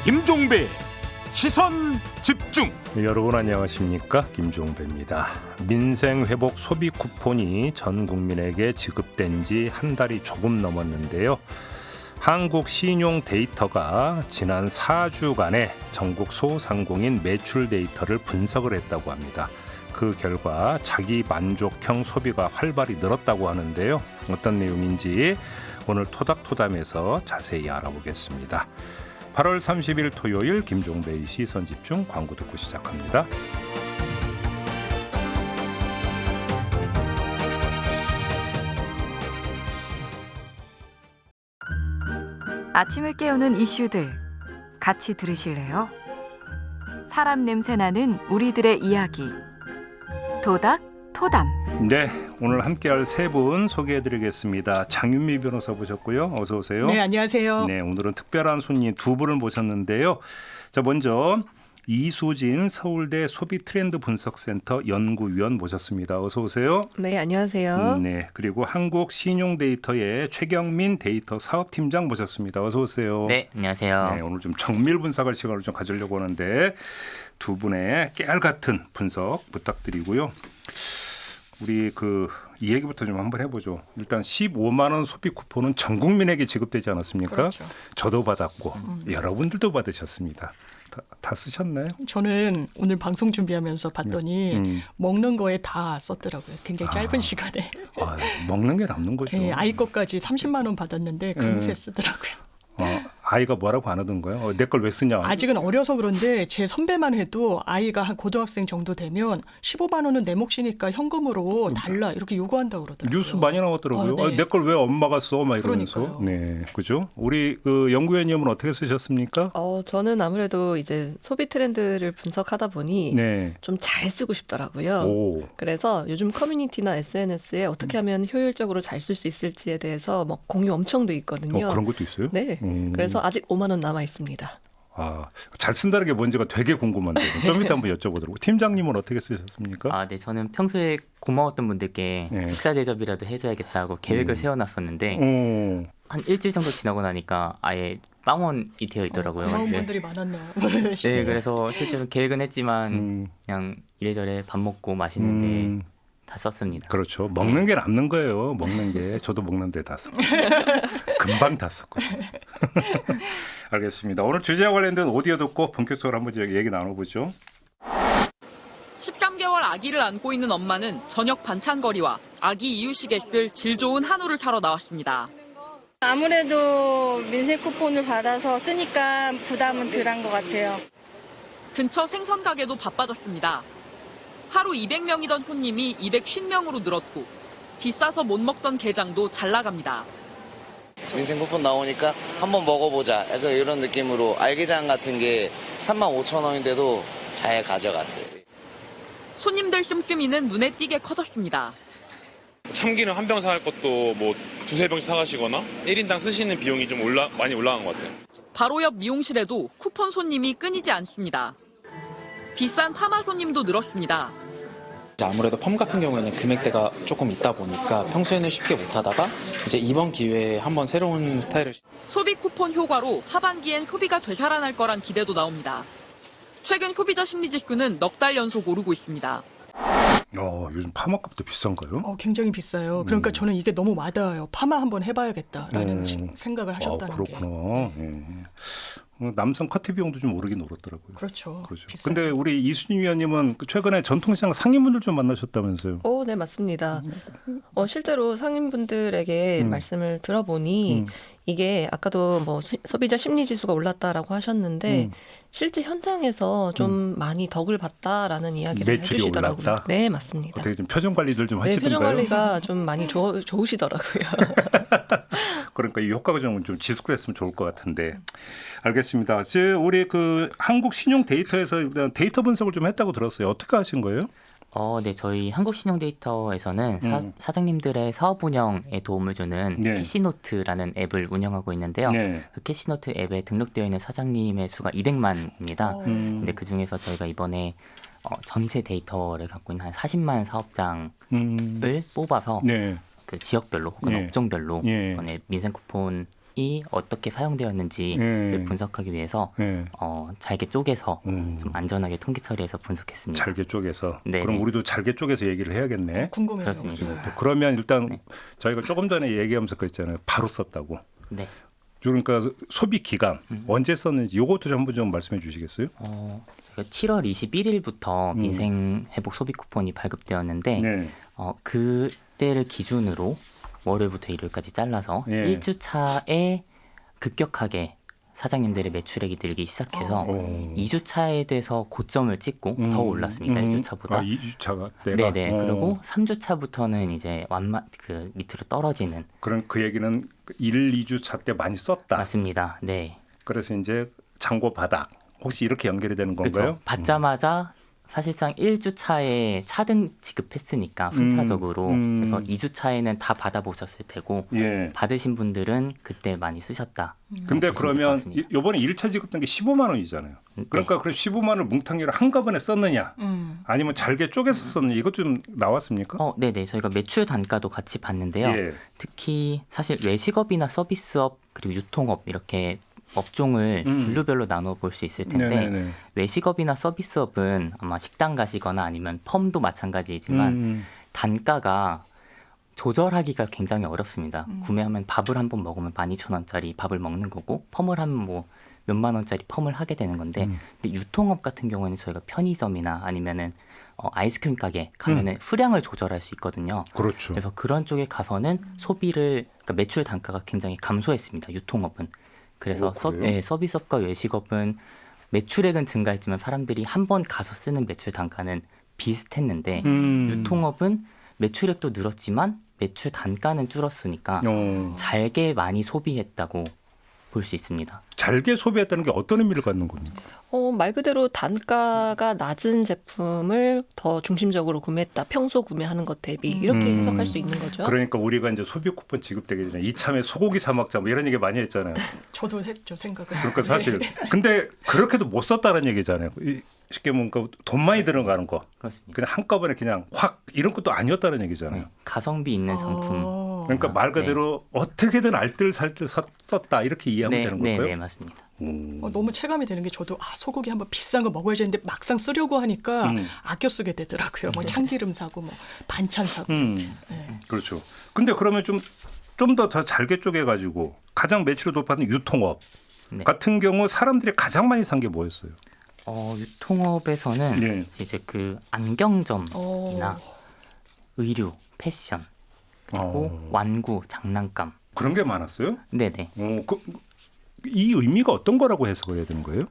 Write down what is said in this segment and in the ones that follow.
김종배 시선 집중. 여러분 안녕하십니까, 김종배입니다. 민생회복 소비 쿠폰이 전 국민에게 지급된 지 한 달이 조금 넘었는데요. 한국신용데이터가 지난 4주간의 전국 소상공인 매출 데이터를 분석을 했다고 합니다. 그 결과 자기 만족형 소비가 활발히 늘었다고 하는데요. 어떤 내용인지 오늘 토닥토담에서 자세히 알아보겠습니다. 8월 30일 토요일 김종배의 시선집중, 광고 듣고 시작합니다. 아침을 깨우는 이슈들 같이 들으실래요? 사람 냄새 나는 우리들의 이야기 토닥토담. 네, 오늘 함께할 세 분 소개해드리겠습니다. 장윤미 변호사 모셨고요. 어서 오세요. 네, 안녕하세요. 네, 오늘은 특별한 손님 두 분을 모셨는데요. 자, 먼저 이수진 서울대 소비트렌드 분석센터 연구위원 모셨습니다. 어서 오세요. 네, 안녕하세요. 네, 그리고 한국신용데이터의 최경민 데이터 사업팀장 모셨습니다. 어서 오세요. 네, 안녕하세요. 네, 오늘 좀 정밀 분석할 시간을 좀 가지려고 하는데 두 분의 깨알 같은 분석 부탁드리고요. 우리 이 얘기부터 좀 한번 해보죠. 일단 15만 원 소비 쿠폰은 전 국민에게 지급되지 않았습니까? 그렇죠. 저도 받았고 여러분들도 받으셨습니다. 다 쓰셨나요? 저는 오늘 방송 준비하면서 봤더니 먹는 거에 다 썼더라고요. 굉장히 짧은 시간에. 먹는 게 남는 거죠. 네, 아이 것까지 30만 원 받았는데 금세 쓰더라고요. 아이가 뭐라고 안 하던가요? 내 걸 왜 쓰냐? 아직은 어려서 그런데 제 선배만 해도 아이가 한 고등학생 정도 되면 15만 원은 내 몫이니까 현금으로 달라 이렇게 요구한다고 그러더라고요. 뉴스 많이 나왔더라고요. 네. 내 걸 왜 엄마가 써? 막 이러면서. 그러니까요. 네, 그죠? 우리 연구위원님은 어떻게 쓰셨습니까? 저는 아무래도 이제 소비 트렌드를 분석하다 보니 네. 좀 잘 쓰고 싶더라고요. 오. 그래서 요즘 커뮤니티나 SNS에 어떻게 하면 효율적으로 잘 쓸 수 있을지에 대해서 뭐 공유 엄청 돼 있거든요. 그런 것도 있어요? 네. 그래서 아직 5만 원 남아 있습니다. 잘 쓴다는 게 뭔지가 되게 궁금한데 좀 이따 한번 여쭤보도록. 팀장님은 어떻게 쓰셨습니까? 네, 저는 평소에 고마웠던 분들께 네. 식사 대접이라도 해줘야겠다고 계획을 세워놨었는데 한 일주일 정도 지나고 나니까 아예 빵원이 되어 있더라고요. 고마운 네. 분들이 많았네요. 네, 그래서 실제로 계획은 했지만 그냥 이래저래 밥 먹고 맛있는데 다 썼습니다. 그렇죠. 먹는 게 남는 거예요. 먹는 게. 저도 먹는데 다 썼고. 금방 다 썼거든요. 알겠습니다. 오늘 주제와 관련된 오디오 듣고 본격적으로 한번 얘기 나눠보죠. 13개월 아기를 안고 있는 엄마는 저녁 반찬거리와 아기 이유식에 쓸 질 좋은 한우를 사러 나왔습니다. 아무래도 민생 쿠폰을 받아서 쓰니까 부담은 덜한 것 같아요. 근처 생선 가게도 바빠졌습니다. 하루 200명이던 손님이 250명으로 늘었고 비싸서 못 먹던 게장도 잘 나갑니다. 민생 쿠폰 나오니까 한번 먹어보자. 약간 이런 느낌으로 알게장 같은 게 35,000원인데도 잘 가져갔어요. 손님들 씀씀이는 눈에 띄게 커졌습니다. 참기름 한 병 사갈 것도 뭐 두세 병씩 사가시거나 1인당 쓰시는 비용이 좀 많이 올라간 것 같아요. 바로 옆 미용실에도 쿠폰 손님이 끊이지 않습니다. 비싼 파마 손님도 늘었습니다. 아무래도 펌 같은 경우에는 금액대가 조금 있다 보니까 평소에는 쉽게 못하다가 이제 이번 기회에 한번 새로운 스타일을. 소비 쿠폰 효과로 하반기엔 소비가 되살아날 거란 기대도 나옵니다. 최근 소비자 심리지수는 넉 달 연속 오르고 있습니다. 요즘 파마값도 비싼가요? 굉장히 비싸요. 그러니까 저는 이게 너무 와닿아요. 파마 한번 해봐야겠다라는 생각을 하셨다는 게. 그렇구나. 남성 커트 비용도 좀 오르긴 오르더라고요. 그렇죠. 비싸요. 근데 우리 이수진 위원님은 최근에 전통시장 상인분들 좀 만나셨다면서요? 네, 맞습니다. 실제로 상인분들에게 말씀을 들어보니 이게 아까도 뭐 소비자 심리 지수가 올랐다라고 하셨는데 실제 현장에서 좀 많이 덕을 봤다라는 이야기를 해주시더라고요. 올랐다? 네, 맞습니다. 어떻게 좀 표정 관리들 좀 하시던가요? 표정 관리가 좀 많이 좋으시더라고요. 그러니까 이 효과가 좀 지속됐으면 좋을 것 같은데. 알겠습니다. 우리 한국 신용 데이터에서 데이터 분석을 좀 했다고 들었어요. 어떻게 하신 거예요? 네, 저희 한국신용데이터에서는 사장님들의 사업 운영에 도움을 주는 캐시노트라는 앱을 운영하고 있는데요. 그 캐시노트 앱에 등록되어 있는 사장님의 수가 200만입니다. 근데 그 중에서 저희가 이번에 전체 데이터를 갖고 있는 한 40만 사업장을 뽑아서 그 지역별로 혹은 업종별로 이번에 민생 쿠폰 이 어떻게 사용되었는지를 분석하기 위해서 잘게 쪼개서 좀 안전하게 통계 처리해서 분석했습니다. 잘게 쪼개서. 네. 그럼 우리도 잘게 쪼개서 얘기를 해야겠네. 궁금해요. 그렇습니다. 그러면 일단 저희가 조금 전에 얘기하면서 그랬잖아요. 바로 썼다고. 네. 그러니까 소비 기간 언제 썼는지 이것도 한번 좀 말씀해 주시겠어요? 저희가 7월 21일부터 민생 회복 소비 쿠폰이 발급되었는데 그때를 기준으로 월요일부터 일요일까지 잘라서 1주차에 급격하게 사장님들의 매출액이 늘기 시작해서 2주차에 대해서 고점을 찍고 더 올랐습니다. 1주차보다. 2주차가 내가. 네네. 그리고 3주차부터는 이제 그 밑으로 떨어지는. 그런 그 얘기는 1, 2주차 때 많이 썼다. 맞습니다. 네. 그래서 이제 잔고 바닥. 혹시 이렇게 연결이 되는 건가요? 그렇죠. 받자마자 사실상 1주차에 차등 지급했으니까 순차적으로 그래서 2주차에는 다 받아보셨을 테고 받으신 분들은 그때 많이 쓰셨다. 근데 그러면 이번에 1차 지급된 게 15만 원이잖아요. 그러니까 그럼 15만 원을 뭉텅이를 한꺼번에 썼느냐 아니면 잘게 쪼개서 썼느냐 이것 좀 나왔습니까? 네네. 저희가 매출 단가도 같이 봤는데요. 특히 사실 외식업이나 서비스업 그리고 유통업 이렇게 업종을 분류별로 나눠 볼 수 있을 텐데 외식업이나 서비스업은 아마 식당 가시거나 아니면 펌도 마찬가지지만 단가가 조절하기가 굉장히 어렵습니다. 구매하면 밥을 한 번 먹으면 12,000원짜리 밥을 먹는 거고 펌을 하면 뭐 몇만 원짜리 펌을 하게 되는 건데 근데 유통업 같은 경우에는 저희가 편의점이나 아니면은 아이스크림 가게 가면은 수량을 조절할 수 있거든요. 그렇죠. 그래서 그런 쪽에 가서는 소비를 그러니까 매출 단가가 굉장히 감소했습니다. 유통업은. 그래서 서비스업과 외식업은 매출액은 증가했지만 사람들이 한 번 가서 쓰는 매출 단가는 비슷했는데 유통업은 매출액도 늘었지만 매출 단가는 줄었으니까 잘게 많이 소비했다고 볼 수 있습니다. 잘게 소비했다는 게 어떤 의미를 갖는 겁니까? 말 그대로 단가가 낮은 제품을 더 중심적으로 구매했다. 평소 구매하는 것 대비 이렇게 해석할 수 있는 거죠. 그러니까 우리가 이제 소비 쿠폰 지급되기 전에 이참에 소고기 사 먹자 뭐 이런 얘기 많이 했잖아요. 저도 했죠 생각을. 그러니까 사실 근데 그렇게도 못 썼다는 얘기잖아요. 쉽게 뭔가 돈 많이 들어가는 거. 그렇습니다. 그냥 한꺼번에 그냥 확 이런 것도 아니었다는 얘기잖아요. 가성비 있는 상품. 그러니까 말 그대로 어떻게든 알뜰살뜰 썼다 이렇게 이해하면 되는 걸까요? 네, 맞습니다. 너무 체감이 되는 게 저도 소고기 한번 비싼 거 먹어야지 했는데 막상 쓰려고 하니까 아껴 쓰게 되더라고요. 뭐 참기름 사고 뭐 반찬 사고. 그렇죠. 근데 그러면 좀 더 잘게 쪼개가지고 가장 매출을 높아하는 유통업 같은 경우 사람들이 가장 많이 산 게 뭐였어요? 유통업에서는 이제 그 안경점이나 의류, 패션 그리고 완구, 장난감 그런 게 많았어요? 네네. 이 의미가 어떤 거라고 해석을 해야 되는 거예요?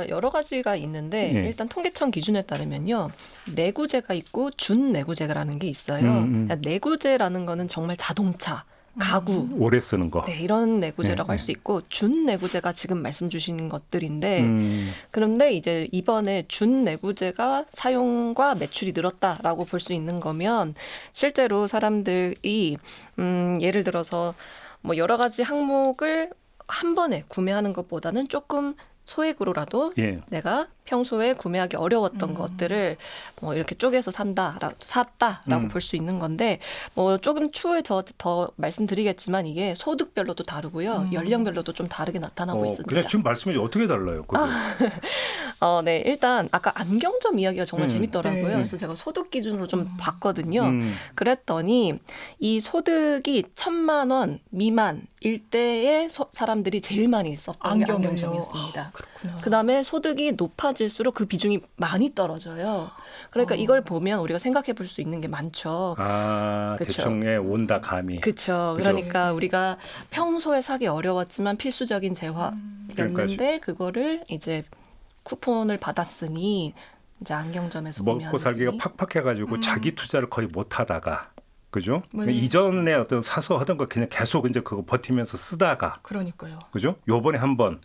여러 가지가 있는데 일단 통계청 기준에 따르면요. 내구재가 있고 준내구재라는 게 있어요. 내구재라는 거는 정말 자동차, 가구, 오래 쓰는 거. 네, 이런 내구재라고 할 수 있고 준내구재가 지금 말씀 주신 것들인데 그런데 이제 이번에 준내구재가 사용과 매출이 늘었다라고 볼 수 있는 거면 실제로 사람들이 예를 들어서 뭐 여러 가지 항목을 한 번에 구매하는 것보다는 조금 소액으로라도 내가 평소에 구매하기 어려웠던 것들을 뭐 이렇게 쪼개서 샀다라고 볼 수 있는 건데 뭐 조금 추후에 더 말씀드리겠지만 이게 소득별로도 다르고요. 연령별로도 좀 다르게 나타나고 있습니다. 그냥 지금 말씀이 어떻게 달라요? 네, 일단 아까 안경점 이야기가 정말 재밌더라고요. 그래서 제가 소득 기준으로 좀 봤거든요. 그랬더니 이 소득이 1,000만 원 미만일 때의 사람들이 제일 많이 썼던 게 안경점이었습니다. 그다음에 소득이 높아질수록 그 비중이 많이 떨어져요. 그러니까 이걸 보면 우리가 생각해 볼 수 있는 게 많죠. 대충에 온다 감이. 그렇죠. 그러니까 우리가 평소에 사기 어려웠지만 필수적인 재화였는데 그거를 이제 쿠폰을 받았으니 이제 안경점에서 먹고 살기가 팍팍해가지고 자기 투자를 거의 못하다가 그죠? 이전에 어떤 사서 하던 거 그냥 계속 이제 그거 버티면서 쓰다가 그러니까요. 그죠? 요번에 한번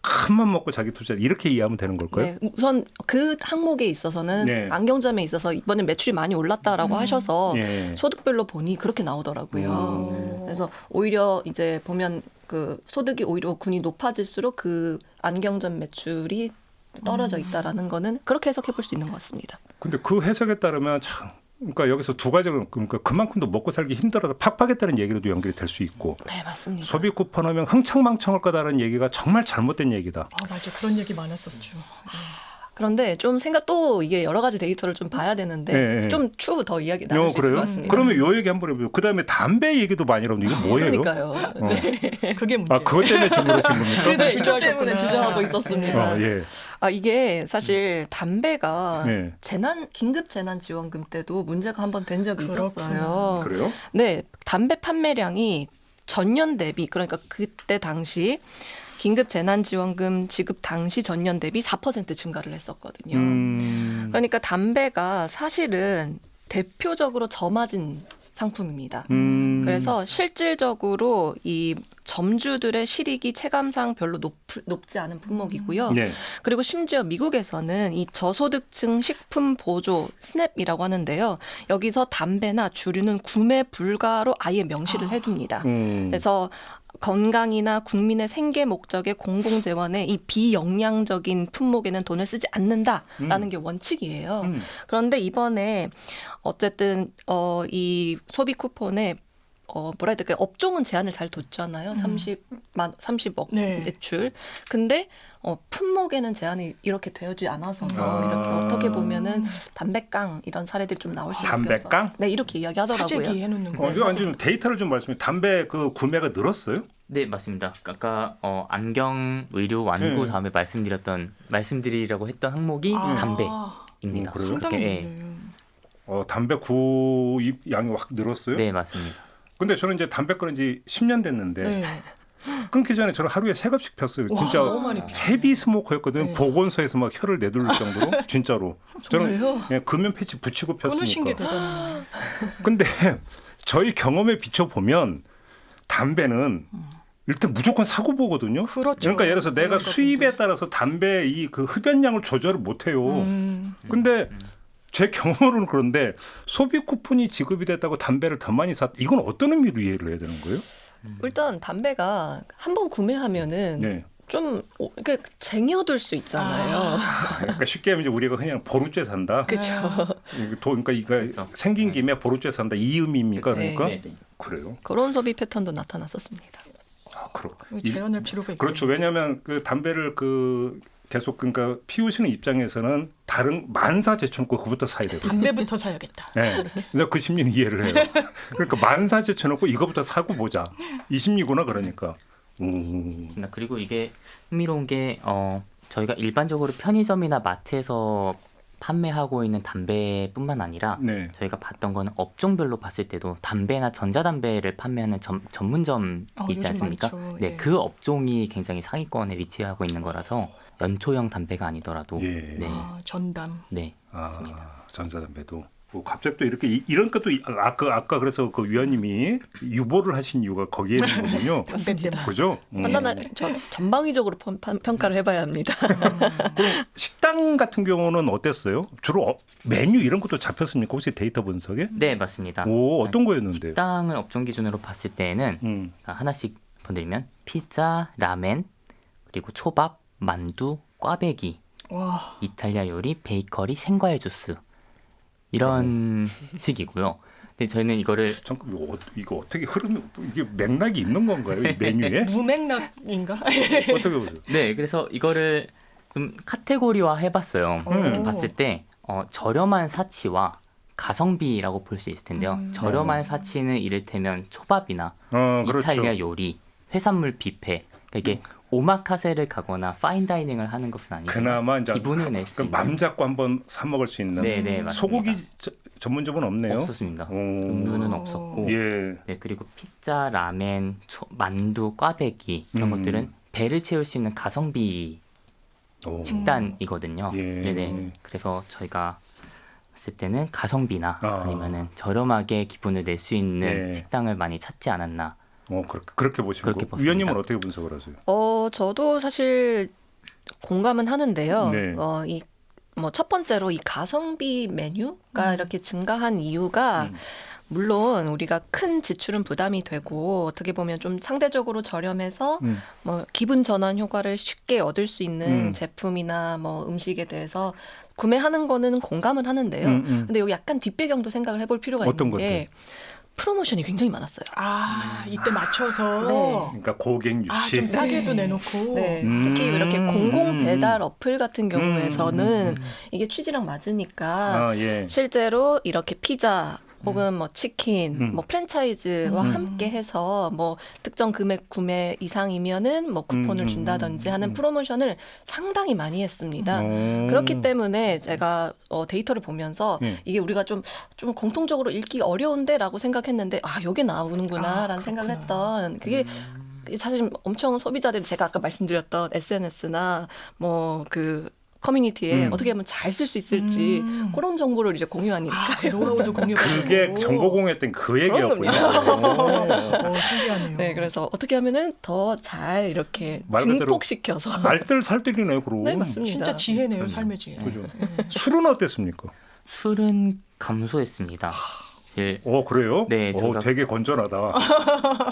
큰맘 먹고 자기 투자 이렇게 이해하면 되는 걸까요? 네, 우선 그 항목에 있어서는 안경점에 있어서 이번에 매출이 많이 올랐다라고 하셔서 소득별로 보니 그렇게 나오더라고요. 그래서 오히려 이제 보면 그 소득이 오히려 군이 높아질수록 그 안경점 매출이 떨어져 있다라는 거는 그렇게 해석해 볼 수 있는 것 같습니다. 근데 그 해석에 따르면 참 그러니까 여기서 두 가지가 그러니까 그만큼도 먹고 살기 힘들어서 팍팍했다는 얘기로도 연결이 될 수 있고 네, 맞습니다. 소비 쿠폰 하면 흥청망청할 거다라는 얘기가 정말 잘못된 얘기다. 맞아. 그런 얘기 많았었죠. 그런데 좀 또 이게 여러 가지 데이터를 좀 봐야 되는데 네. 좀 추후 더 이야기 나눌 수 있을 것 같습니다. 그러면 요 얘기 한번 해보죠. 그다음에 담배 얘기도 많이 나오는데 이거 뭐예요? 그러니까요. 네. 그게 문제. 그것 때문에 지금 그러신 겁니까? 그래서 그것 때문에 주저하고 있었습니다. 예. 이게 사실 담배가 네. 긴급 재난 지원금 때도 문제가 한번 된 적이 그렇구나. 있었어요. 그래요? 네, 담배 판매량이 전년 대비 그러니까 그때 당시 긴급 재난지원금 지급 당시 전년 대비 4% 증가를 했었거든요. 그러니까 담배가 사실은 대표적으로 저마진 상품입니다. 그래서 실질적으로 이 점주들의 실익이 체감상 별로 높지 않은 품목이고요. 네. 그리고 심지어 미국에서는 이 저소득층 식품 보조 스냅이라고 하는데요. 여기서 담배나 주류는 구매 불가로 아예 명시를 해둡니다. 그래서 건강이나 국민의 생계 목적의 공공재원에 이 비영양적인 품목에는 돈을 쓰지 않는다라는 게 원칙이에요. 그런데 이번에 어쨌든 이 소비 쿠폰에 뭐라 해야 될까요? 업종은 제한을 잘 뒀잖아요. 30억 네. 매출. 근데 품목에는 제한이 이렇게 되어지 않아서 이렇게 어떻게 보면은 담배깡 이런 사례들이 좀 나올 수밖에 없어요. 담배깡? 네, 이렇게 이야기하더라고요. 사재기 해놓는 거. 이거 완전 데이터를 좀 말씀해. 담배 그 구매가 늘었어요? 네, 맞습니다. 아까 안경, 의류, 완구 다음에 말씀드리려고 했던 항목이 담배입니다. 그래요? 상당히 예. 높네요. 담배 구입 양이 확 늘었어요? 네, 맞습니다. 근데 저는 이제 담배 끊은 지 10년 됐는데 네. 끊기 전에 저는 하루에 3갑씩 폈어요. 진짜 너무 많이 피우네. 헤비 스모커였거든요. 네. 보건소에서 막 혀를 내두를 정도로 진짜로. 저는 정말요? 그냥 금연 패치 붙이고 끊으신 게 폈으니까. 대단해요. 근데 저희 경험에 비춰보면 담배는 일단 무조건 사고 보거든요. 그렇죠. 그러니까 예를 들어서 내가 그런 수입에 것인데. 따라서 담배 이 그 흡연량을 조절을 못 해요. 근데 제 경험으로는 그런데 소비 쿠폰이 지급이 됐다고 담배를 더 많이 샀다. 이건 어떤 의미로 이해를 해야 되는 거예요? 일단 담배가 한 번 구매하면은 네. 좀 이렇게 쟁여둘 수 있잖아요. 그러니까 쉽게 하면 이제 우리가 그냥 보루죄 산다. 그렇죠. 그러니까 이거 생긴 김에 보루죄 산다 이 의미입니까? 그러니까 네. 그래요. 그런 소비 패턴도 나타났었습니다. 제한할 필요가 있고. 그렇죠. 왜냐하면 그 담배를 계속 그러니까 피우시는 입장에서는 다른 만사 제쳐놓고 그부터 사야 되거든요. 담배부터 사야겠다. 네. 그래서 그 심리는 이해를 해요. 그러니까 만사 제쳐놓고 이거부터 사고 보자. 이 심리구나 그러니까. 그리고 이게 흥미로운 게 저희가 일반적으로 편의점이나 마트에서 판매하고 있는 담배뿐만 아니라 네. 저희가 봤던 거는 업종별로 봤을 때도 담배나 전자담배를 판매하는 전문점 있지 요즘 않습니까? 많죠. 네, 예. 그 업종이 굉장히 상위권에 위치하고 있는 거라서 연초형 담배가 아니더라도 예. 네, 전담. 네, 맞습니다. 전자담배도. 갑자기 또 이렇게 이런 것도 아까 그래서 그 위원님이 유보를 하신 이유가 거기에 있는 거군요. 담배 때문에. 그죠? 전방위적으로 평가를 해봐야 합니다. 그럼 식당 같은 경우는 어땠어요? 주로 메뉴 이런 것도 잡혔습니까? 혹시 데이터 분석에? 네, 맞습니다. 어떤 거였는데? 식당을 업종 기준으로 봤을 때는 하나씩 보내면 피자, 라멘, 그리고 초밥, 만두, 꽈배기, 와. 이탈리아 요리, 베이커리, 생과일 주스 이런 식이고요. 근데 저희는 이거를 잠깐 이거 어떻게 흐름이 이게 맥락이 있는 건가요? 이 메뉴에? 무맥락인가? 어떻게 보세요? 네, 그래서 이거를 좀 카테고리화 해봤어요. 봤을 때 저렴한 사치와 가성비라고 볼 수 있을 텐데요. 저렴한 사치는 이를테면 초밥이나 그렇죠. 이탈리아 요리, 해산물 뷔페. 그러니까 이게 오마카세를 가거나 파인다이닝을 하는 것은 아니고 그나마 이제 기분을 낼 수 있는. 맘 잡고 한번 사 먹을 수 있는. 네, 맞습니다. 소고기 전문점은 없네요. 없었습니다. 음료는 없었고. 예. 네, 그리고 피자, 라멘, 만두, 꽈배기 이런 것들은 배를 채울 수 있는 가성비 식단이거든요. 예. 네네. 그래서 저희가 봤을 때는 가성비나 아니면은 저렴하게 기분을 낼 수 있는 식당을 많이 찾지 않았나. 그렇게 보시고 위원님은 어떻게 분석을 하세요? 저도 사실 공감은 하는데요. 네. 첫 번째로 이 가성비 메뉴가 이렇게 증가한 이유가 물론 우리가 큰 지출은 부담이 되고 어떻게 보면 좀 상대적으로 저렴해서 뭐 기분 전환 효과를 쉽게 얻을 수 있는 제품이나 뭐 음식에 대해서 구매하는 거는 공감은 하는데요. 근데 여기 약간 뒷배경도 생각을 해볼 필요가 어떤 있는 게 프로모션이 굉장히 많았어요. 이때 맞춰서. 네. 그러니까 고객 유치. 좀 싸게도 내놓고. 네. 특히 이렇게 공공 배달 어플 같은 경우에서는 이게 취지랑 맞으니까 실제로 이렇게 피자 혹은 뭐 치킨, 뭐 프랜차이즈와 함께 해서 뭐 특정 금액 구매 이상이면은 뭐 쿠폰을 준다든지 하는 프로모션을 상당히 많이 했습니다. 그렇기 때문에 제가 데이터를 보면서 이게 우리가 좀 공통적으로 읽기 어려운데라고 생각했는데 여기 나오는구나라는 생각을 했던 그게 사실 엄청 소비자들이 제가 아까 말씀드렸던 SNS나 뭐 그 커뮤니티에 어떻게 하면 잘 쓸 수 있을지 그런 정보를 이제 공유하니까요. 노하우도 공유하고. 그게 정보 공유했던 그 얘기였군요. 신기하네요. 네, 그래서 어떻게 하면은 더 잘 이렇게 증폭시켜서 알뜰살뜰이네요, 그럼. 네, 맞습니다. 진짜 지혜네요, 삶의 지혜. 그죠. 술은 어땠습니까? 술은 감소했습니다. 그래요? 네, 되게 건전하다.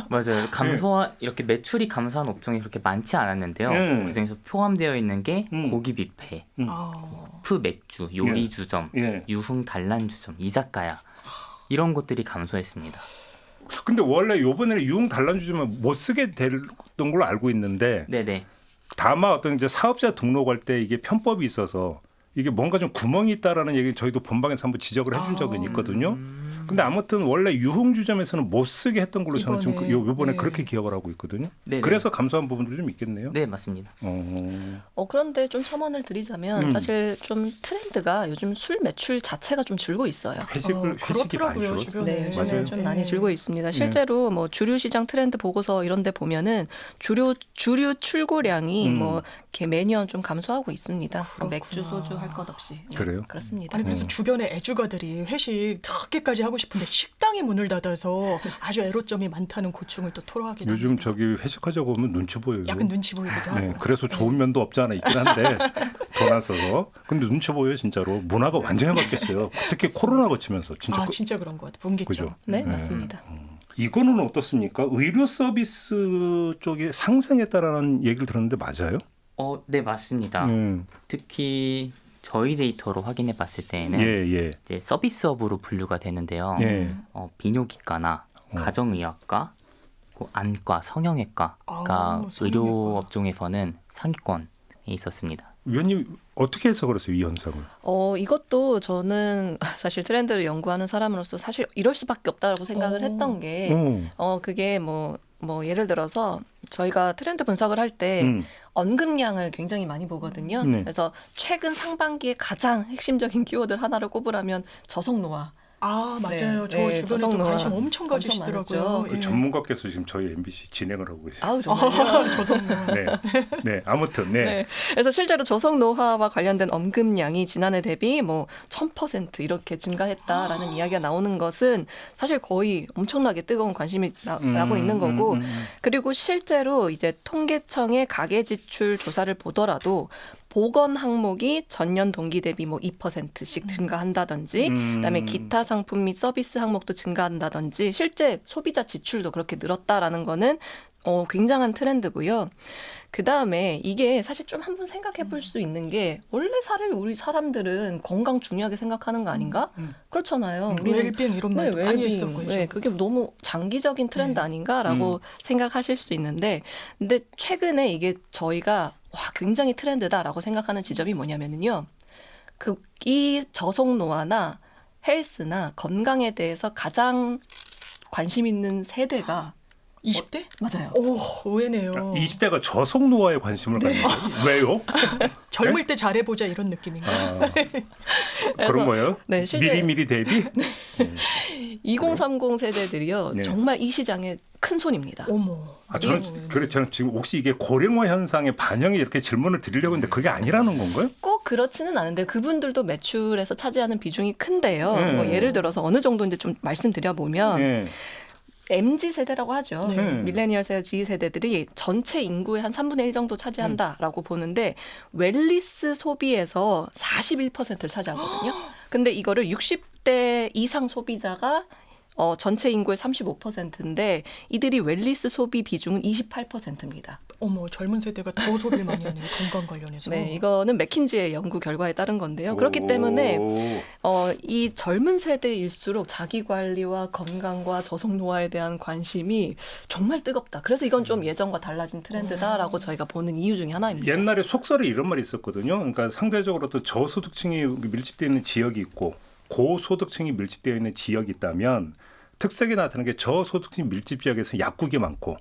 맞아요. 이렇게 매출이 감소한 업종이 그렇게 많지 않았는데요. 그중에서 포함되어 있는 게 고기 뷔페, 호프 맥주, 요리 주점, 유흥 단란 주점, 이자카야 이런 것들이 감소했습니다. 근데 원래 요번에 유흥 단란 주점은 못 쓰게 됐던 걸로 알고 있는데, 네네. 다만 어떤 이제 사업자 등록할 때 이게 편법이 있어서 이게 뭔가 좀 구멍이 있다라는 얘기 저희도 본방에서 한번 지적을 해준 적은 있거든요. 근데 아무튼 원래 유흥주점에서는 못 쓰게 했던 걸로 저는 지금 이번에 그렇게 기억을 하고 있거든요. 네네. 그래서 감소한 부분도 좀 있겠네요. 네, 맞습니다. 그런데 좀 첨언을 드리자면 사실 좀 트렌드가 요즘 술 매출 자체가 좀 줄고 있어요. 회식이 많이 줄었어요. 네, 요즘에 좀 많이 줄고 있습니다. 실제로 뭐 주류 시장 트렌드 보고서 이런 데 보면은 주류 출고량이 뭐 이렇게 매년 좀 감소하고 있습니다. 맥주, 소주 할 것 없이. 그래요? 그렇습니다. 아니 그래서 주변에 애주가들이 회식 늦게까지 하고 싶은데 식당이 문을 닫아서 아주 애로점이 많다는 고충을 또 토로하기도 요즘 합니다. 저기 회식하자고 하면 눈치 보여요. 약간 눈치 보이기도 하고. 그래서 좋은 면도 없지 않아 있긴 한데 돈 안 써서. 근데 눈치 보여요 진짜로. 문화가 완전히 바뀌었어요. 특히 코로나 거치면서. 진짜 그런 것 같아요. 분기점. 그죠? 네, 맞습니다. 이거는 어떻습니까? 의료 서비스 쪽이 상승했다라는 얘기를 들었는데 맞아요? 네, 맞습니다. 특히 저희 데이터로 확인해 봤을 때에는 이제 서비스업으로 분류가 되는데요. 비뇨기과나 가정의학과, 안과, 성형외과가 의료 업종에서는 상위권에 있었습니다. 위원님 어떻게 해서 그랬어요, 이 현상을? 이것도 저는 사실 트렌드를 연구하는 사람으로서 사실 이럴 수밖에 없다고 생각을 했던 게 그게 뭐 예를 들어서 저희가 트렌드 분석을 할 때 언급량을 굉장히 많이 보거든요. 그래서 최근 상반기에 가장 핵심적인 키워드 하나를 꼽으라면 저속노화. 맞아요. 저 주변에도 관심 엄청 가지시더라고요. 그 전문가께서 지금 저희 MBC 진행을 하고 계세요. 정말요? 저속노화. 네, 아무튼 네. 그래서 실제로 저속노화와 관련된 언급량이 지난해 대비 뭐 1000% 이렇게 증가했다라는 이야기가 나오는 것은 사실 거의 엄청나게 뜨거운 관심이 나고 있는 거고, 그리고 실제로 이제 통계청의 가계지출 조사를 보더라도 보건 항목이 전년 동기 대비 뭐 2%씩 증가한다든지, 그다음에 기타 상품 및 서비스 항목도 증가한다든지, 실제 소비자 지출도 그렇게 늘었다라는 거는 굉장한 트렌드고요. 그다음에 이게 사실 좀 한번 생각해 볼 수 있는 게, 원래 우리 사람들은 건강 중요하게 생각하는 거 아닌가? 그렇잖아요. 웰빙 이런 말 많이 했었고요. 네, 그게 너무 장기적인 트렌드 아닌가라고 생각하실 수 있는데, 근데 최근에 이게 저희가 굉장히 트렌드다라고 생각하는 지점이 뭐냐면요. 이 저속노화나 헬스나 건강에 대해서 가장 관심 있는 세대가 20대? 맞아요. 의외네요. 20대가 저속노화에 관심을 갖는 거예요? 왜요? 젊을 때 잘해보자 이런 느낌인가? 그런 거예요? 네, 실제 미리 대비? 2030 세대들이요. 정말 이 시장에 큰 손입니다. 저는 지금 혹시 이게 고령화 현상의 반영이 이렇게 질문을 드리려고 했는데 그게 아니라는 건가요? 꼭 그렇지는 않은데 그분들도 매출에서 차지하는 비중이 큰데요. 뭐 예를 들어서 어느 정도인지 좀 말씀드려보면 MZ세대라고 하죠. 밀레니얼 세대, G세대들이 전체 인구의 한 3분의 1 정도 차지한다라고 보는데, 웰리스 소비에서 41%를 차지하거든요. 근데 이거를 60대 이상 소비자가 전체 인구의 35%인데 이들이 웰니스 소비 비중은 28%입니다. 어머, 젊은 세대가 더 소비를 많이 하네요. 건강 관련해서. 네, 이거는 맥킨지의 연구 결과에 따른 건데요. 그렇기 때문에 이 젊은 세대일수록 자기 관리와 건강과 저속 노화에 대한 관심이 정말 뜨겁다. 그래서 이건 좀 예전과 달라진 트렌드다라고 저희가 보는 이유 중에 하나입니다. 옛날에 속설에 이런 말이 있었거든요. 그러니까 상대적으로 또 저소득층이 밀집되어 있는 지역이 있고 고소득층이 밀집되어 있는 지역이 있다면 특색이 나타나는 게 저소득층 밀집 지역에서는 약국이 많고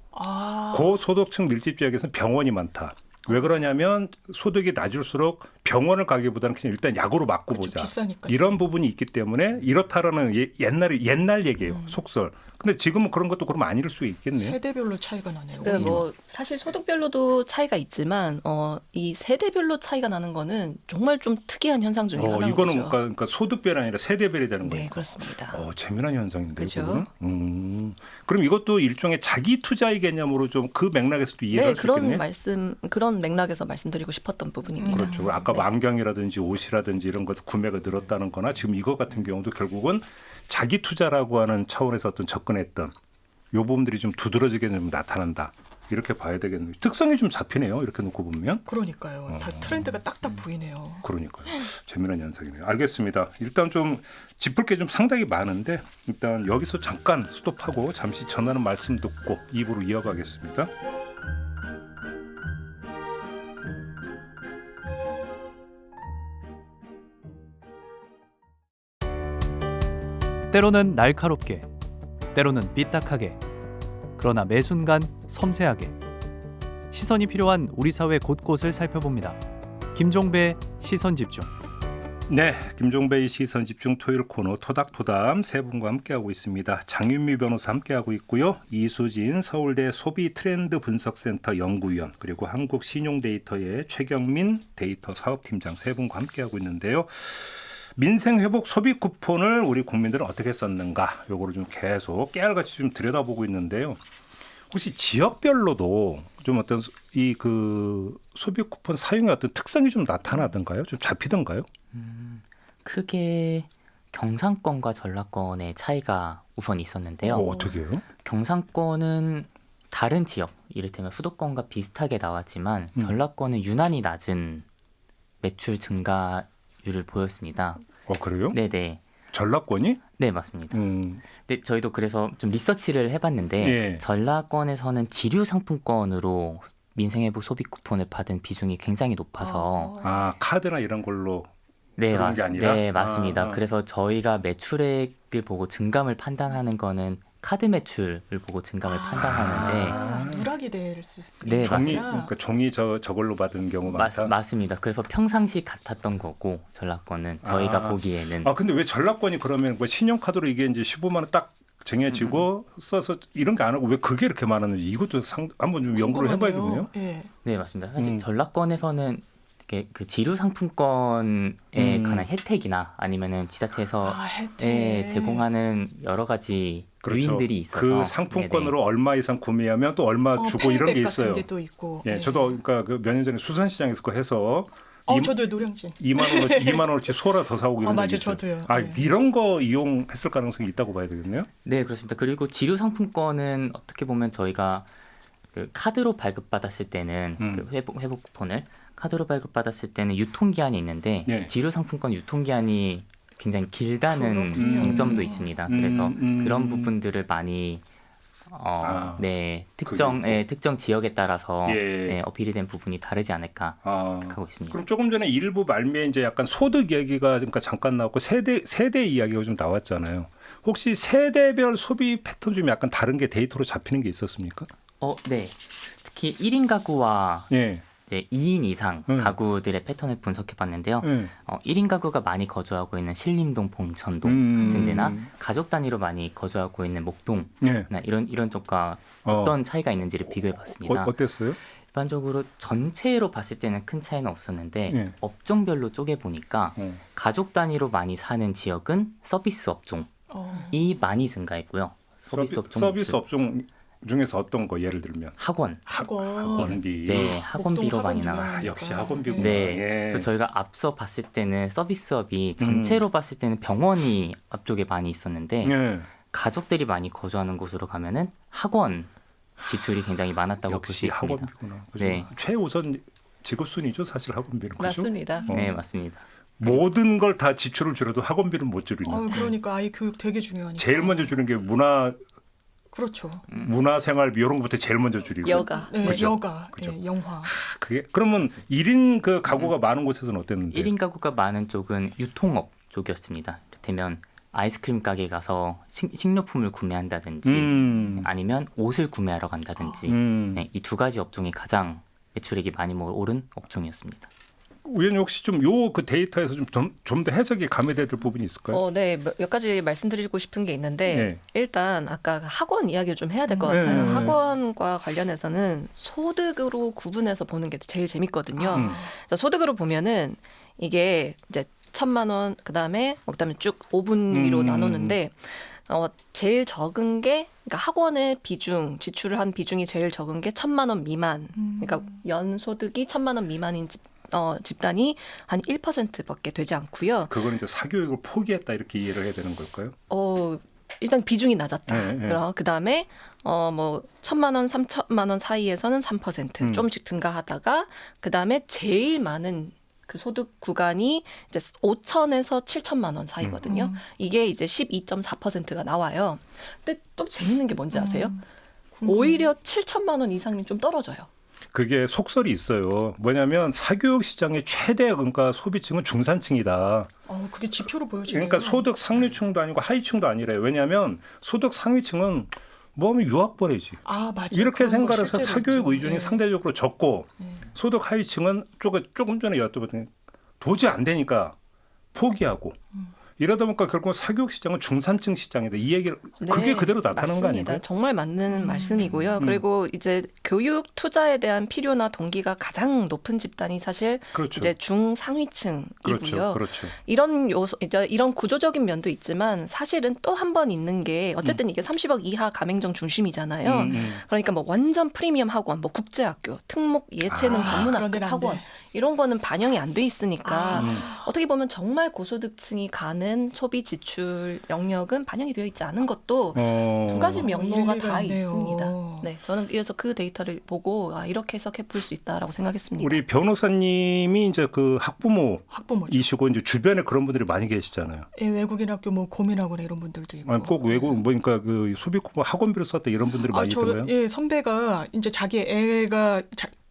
고소득층 밀집 지역에서는 병원이 많다. 왜 그러냐면 소득이 낮을수록 병원을 가기보다는 그냥 일단 약으로 맞고 그렇죠, 보자. 비싸니까. 이런 부분이 있기 때문에 이렇다라는 옛날 얘기예요. 속설. 근데 지금은 그런 것도 그럼 아닐 수 있겠네요. 세대별로 차이가 나네요. 네, 뭐 사실 소득별로도 차이가 있지만 이 세대별로 차이가 나는 거는 정말 좀 특이한 현상 중에 하나인 이거는 거죠. 그러니까 소득별이 아니라 세대별이 되는 거예요. 네, 그렇습니다. 재미난 현상인데요. 그렇죠. 그럼 이것도 일종의 자기 투자의 개념으로 좀 그 맥락에서도 이해할 네, 수 있겠네요. 그런 맥락에서 말씀드리고 싶었던 부분입니다. 그렇죠. 아까 뭐 안경이라든지 옷이라든지 이런 것도 구매가 늘었다는 거나 지금 이거 같은 경우도 결국은 자기 투자라고 하는 차원에서 어떤 접근했던 이 부분들이 좀 두드러지게 좀 나타난다. 이렇게 봐야 되겠네요. 특성이 좀 잡히네요. 이렇게 놓고 보면. 그러니까요. 다 트렌드가 딱딱 보이네요. 그러니까요. 재미난 현상이네요. 알겠습니다. 일단 좀 짚을 게 좀 상당히 많은데 일단 여기서 잠깐 스톱하고 잠시 전하는 말씀 듣고 2부로 이어가겠습니다. 때로는 날카롭게, 때로는 삐딱하게, 그러나 매 순간 섬세하게 시선이 필요한 우리 사회 곳곳을 살펴봅니다. 김종배의 시선집중. 네, 김종배의 시선집중 토요일 코너 토닥토담 세 분과 함께하고 있습니다. 장윤미 변호사 함께하고 있고요. 이수진 서울대 소비트렌드 분석센터 연구위원 그리고 한국신용데이터의 최경민 데이터 사업팀장 세 분과 함께하고 있는데요. 민생회복 소비 쿠폰을 우리 국민들은 어떻게 썼는가 요거를 좀 계속 깨알같이 좀 들여다보고 있는데요. 혹시 지역별로도 좀 어떤 이 그 소비 쿠폰 사용의 어떤 특성이 좀 나타나던가요? 좀 잡히던가요? 크게 경상권과 전라권의 차이가 우선 있었는데요. 어떻게 해요? 경상권은 다른 지역, 이를테면 수도권과 비슷하게 나왔지만 전라권은 유난히 낮은 매출 증가율을 보였습니다. 그래요? 네네. 전라권이? 네, 맞습니다. 근데 저희도 그래서 좀 리서치를 해봤는데 전라권에서는 지류 상품권으로 민생회복 소비 쿠폰을 받은 비중이 굉장히 높아서 카드나 이런 걸로 네, 들어온 게 아니라? 네, 맞습니다. 그래서 저희가 매출액을 보고 증감을 판단하는 거는 카드 매출을 보고 증감을 판단하는데 누락이 될 수 있어요. 네, 그러니까 종이 저걸로 받은 경우 많다. 맞습니다. 그래서 평상시 같았던 거고 전라권은 저희가 보기에는. 근데 왜 전라권이 그러면 뭐 신용카드로 이게 이제 15만 원 딱 정해지고 써서 이런 게 안 하고 왜 그게 이렇게 많았는지 이것도 한번 좀 연구를 해봐야겠네요. 네, 맞습니다. 사실 전라권에서는 그 지류 상품권에 관한 혜택이나 아니면은 지자체에서 제공하는 여러 가지 유인들이 있어서 그 상품권으로 네네. 얼마 이상 구매하면 또 얼마 주고 이런 게 있어요. 같은 게도 있고. 예, 저도 그러니까 그 몇 년 전에 수산시장에서 그거 해서 저도 노량진 2만 원어치 소라 더 사오고 이런 맞아요, 저도요. 이런 거 이용했을 가능성이 있다고 봐야 되겠네요. 네, 그렇습니다. 그리고 지류 상품권은 어떻게 보면 저희가 그 카드로 발급받았을 때는 그 회복 쿠폰을 카드로 발급받았을 때는 유통기한이 있는데 지류 상품권 유통기한이 굉장히 길다는 장점도 있습니다. 그래서 그런 부분들을 많이 특정 지역에 따라서 어필이 된 부분이 다르지 않을까 생각하고 있습니다. 그럼 조금 전에 일부 말미에 이제 약간 소득 얘기가 그러니까 잠깐 나왔고 세대 이야기가 좀 나왔잖아요. 혹시 세대별 소비 패턴 좀 약간 다른 게 데이터로 잡히는 게 있었습니까? 네. 특히 1인 가구와 이제 2인 이상 가구들의 패턴을 분석해 봤는데요. 1인 가구가 많이 거주하고 있는 신림동, 봉천동 같은 데나 가족 단위로 많이 거주하고 있는 목동나 이런 쪽과 어떤 차이가 있는지를 비교해 봤습니다. 어땠어요? 일반적으로 전체로 봤을 때는 큰 차이는 없었는데 업종별로 쪼개 보니까 가족 단위로 많이 사는 지역은 서비스 업종이 많이 증가했고요. 서비스 업종 중에서 어떤 거 예를 들면 학원비 네, 학원비로 많이 나왔어요. 역시 학원비구나. 네, 그래서 저희가 앞서 봤을 때는 서비스업이 전체로 봤을 때는 병원이 앞쪽에 많이 있었는데 가족들이 많이 거주하는 곳으로 가면은 학원 지출이 굉장히 많았다고 볼 수 역시 있습니다. 학원비구나. 그죠? 네. 최우선 지급순이죠, 사실 학원비는. 그죠? 맞습니다. 네, 맞습니다. 모든 걸 다 지출을 줄여도 학원비는 못 줄이는. 그러니까 아이 교육 되게 중요하니까. 제일 먼저 줄이는 게 그렇죠. 문화생활비 이런 것부터 제일 먼저 줄이고. 여가. 네, 그죠? 여가, 그죠? 네, 영화. 그게 그러면 1인 그 가구가 많은 곳에서는 어땠는데? 1인 가구가 많은 쪽은 유통업 쪽이었습니다. 이를테면 아이스크림 가게 가서 식료품을 구매한다든지 아니면 옷을 구매하러 간다든지 네, 이 두 가지 업종이 가장 매출액이 많이 오른 업종이었습니다. 의원님 혹시 좀 요 그 데이터에서 좀 더 해석이 가미될 부분이 있을까요? 네, 몇 가지 말씀드리고 싶은 게 있는데 네. 일단 아까 학원 이야기를 좀 해야 될 것 같아요. 학원과 관련해서는 소득으로 구분해서 보는 게 제일 재밌거든요. 자, 소득으로 보면은 이게 이제 1,000만 원 그다음에 쭉 5분위로 나누는데 제일 적은 게 그러니까 학원의 비중, 지출을 한 비중이 제일 적은 게 1,000만 원 미만. 그러니까 연소득이 1,000만 원 미만인 집단이 한 1%밖에 되지 않고요. 그거는 이제 사교육을 포기했다 이렇게 이해를 해야 되는 걸까요? 일단 비중이 낮았다. 네. 그다음에 1,000만 원, 3,000만 원 사이에서는 3% 조금씩 증가하다가 그다음에 제일 많은 그 소득 구간이 이제 5천에서 7천만 원 사이거든요. 이게 이제 12.4%가 나와요. 근데 또 재밌는 게 뭔지 아세요? 오히려 7천만 원 이상이 좀 떨어져요. 그게 속설이 있어요. 뭐냐면 사교육 시장의 최대 그러니까 소비층은 중산층이다. 그게 지표로 보여지네요. 그러니까 소득 상류층도 아니고 하위층도 아니래요. 왜냐하면 소득 상위층은 뭐하면 유학 보내지. 맞아요. 이렇게 생각해서 실제로 사교육 있죠. 의존이 네. 상대적으로 적고 소득 하위층은 조금 전에 여쭤봤더니 도저히 안 되니까 포기하고 이러다 보니까 결국 사교육 시장은 중산층 시장이다. 이 얘기를 그게 그대로 나타나는 맞습니다. 거 아닌가요? 정말 맞는 말씀이고요. 그리고 이제 교육 투자에 대한 필요나 동기가 가장 높은 집단이 사실 그렇죠. 이제 중상위층이고요. 그렇죠. 이런 요소, 이제 이런 구조적인 면도 있지만 사실은 또 한 번 있는 게 어쨌든 이게 30억 이하 가맹점 중심이잖아요. 그러니까 뭐 완전 프리미엄 학원, 뭐 국제학교, 특목 예체능 전문 학원 이런 거는 반영이 안 돼 있으니까 어떻게 보면 정말 고소득층이 가는 소비 지출 영역은 반영이 되어 있지 않은 것도 두 가지 명목가 다 있습니다. 네, 저는 그래서 그 데이터를 보고 이렇게 해석해 볼 수 있다라고 생각했습니다. 우리 변호사님이 이제 그 학부모이시고 이제 주변에 그런 분들이 많이 계시잖아요. 예, 외국인 학교 뭐 고민하거나 이런 분들도 있고. 꼭 외국 그러니까 그 소비 쿠폰 학원비로 썼다 이런 분들이 많이 있던가요? 예, 선배가 이제 자기 애가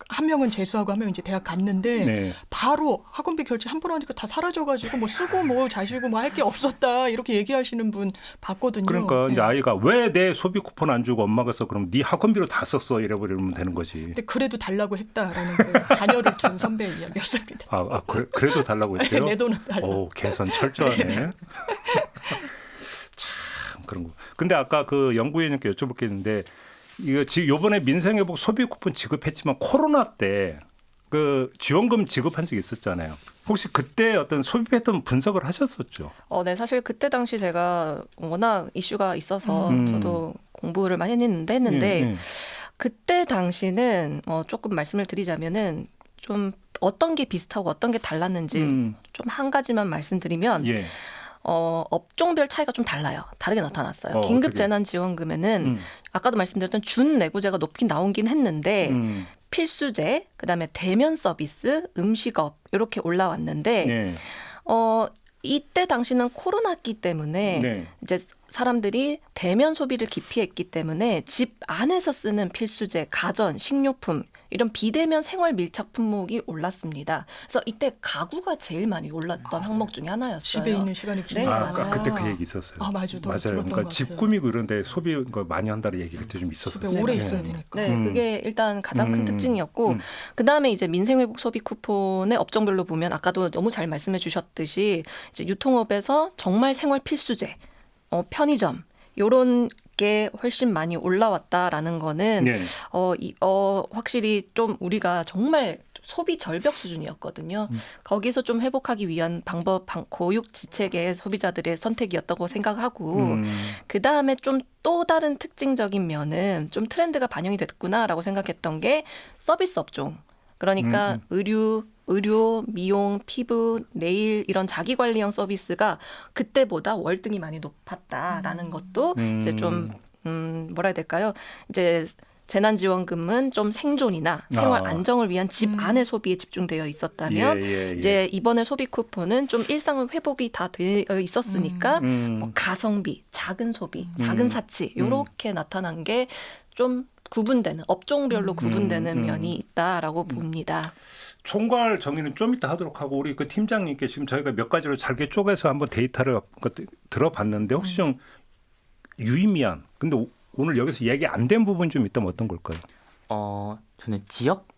한 명은 재수하고 한 명은 이제 대학 갔는데 바로 학원비 결제 한 번 하니까 다 사라져가지고 뭐 쓰고 뭐 자시고 뭐 할 게 없었다 이렇게 얘기하시는 분 봤거든요. 그러니까 이제 아이가 왜 내 소비 쿠폰 안 주고 엄마가 써 그럼 네 학원비로 다 썼어 이래버리면 되는 거지. 근데 그래도 달라고 했다라는 그 자녀를 둔 선배의 이야기였습니다. 그래도 달라고 했어요? 내 돈은 달라. 개선 철저하네. 참 그런 거. 근데 아까 그 연구위원님께 여쭤볼 게 있는데 이거 지금 이번에 민생회복 소비 쿠폰 지급했지만 코로나 때 그 지원금 지급한 적이 있었잖아요. 혹시 그때 어떤 소비 패턴 분석을 하셨었죠? 네, 사실 그때 당시 제가 워낙 이슈가 있어서 저도 공부를 많이 했는데 그때 당시는 조금 말씀을 드리자면은 좀 어떤 게 비슷하고 어떤 게 달랐는지 좀 한 가지만 말씀드리면 업종별 차이가 좀 달라요. 다르게 나타났어요. 긴급재난지원금에는 아까도 말씀드렸던 준내구제가 높긴 나오긴 했는데 필수재, 그다음에 대면 서비스, 음식업 이렇게 올라왔는데 이때 당시는 코로나기 때문에 이제 사람들이 대면 소비를 기피했기 때문에 집 안에서 쓰는 필수재, 가전, 식료품 이런 비대면 생활 밀착 품목이 올랐습니다. 그래서 이때 가구가 제일 많이 올랐던 항목 중에 하나였어요. 집에 있는 시간이 길어요. 맞아요. 그때 그 얘기 있었어요. 맞아요. 그러니까 집 꾸미고 이런데 소비 많이 한다는 얘기 그때 좀 있었어요. 집에 오래 있어야 되니까. 네, 그게 일단 가장 큰 특징이었고 그 다음에 이제 민생회복 소비 쿠폰의 업종별로 보면 아까도 너무 잘 말씀해 주셨듯이 이제 유통업에서 정말 생활 필수재, 편의점 요런 게 훨씬 많이 올라왔다라는 거는 확실히 좀 우리가 정말 소비 절벽 수준이었거든요. 거기서 좀 회복하기 위한 방법, 고육 지책의 소비자들의 선택이었다고 생각하고 그다음에 좀 또 다른 특징적인 면은 좀 트렌드가 반영이 됐구나라고 생각했던 게 서비스 업종. 그러니까 의류, 의료, 미용, 피부, 네일 이런 자기관리형 서비스가 그때보다 월등히 많이 높았다라는 것도 이제 좀 뭐라 해야 될까요? 이제 재난지원금은 좀 생존이나 생활 안정을 위한 집 안의 소비에 집중되어 있었다면 이제 이번에 소비 쿠폰은 좀 일상 회복이 다 되어 있었으니까 뭐 가성비, 작은 소비, 작은 사치 이렇게 나타난 게 좀 구분되는 업종별로 구분되는 면이 있다라고 봅니다. 총괄 정의는 좀 이따 하도록 하고 우리 그 팀장님께 지금 저희가 몇 가지로 잘게 쪼개서 한번 데이터를 들어봤는데 혹시 좀 유의미한 근데 오늘 여기서 얘기 안 된 부분 좀 있다면 어떤 걸까요? 저는 지역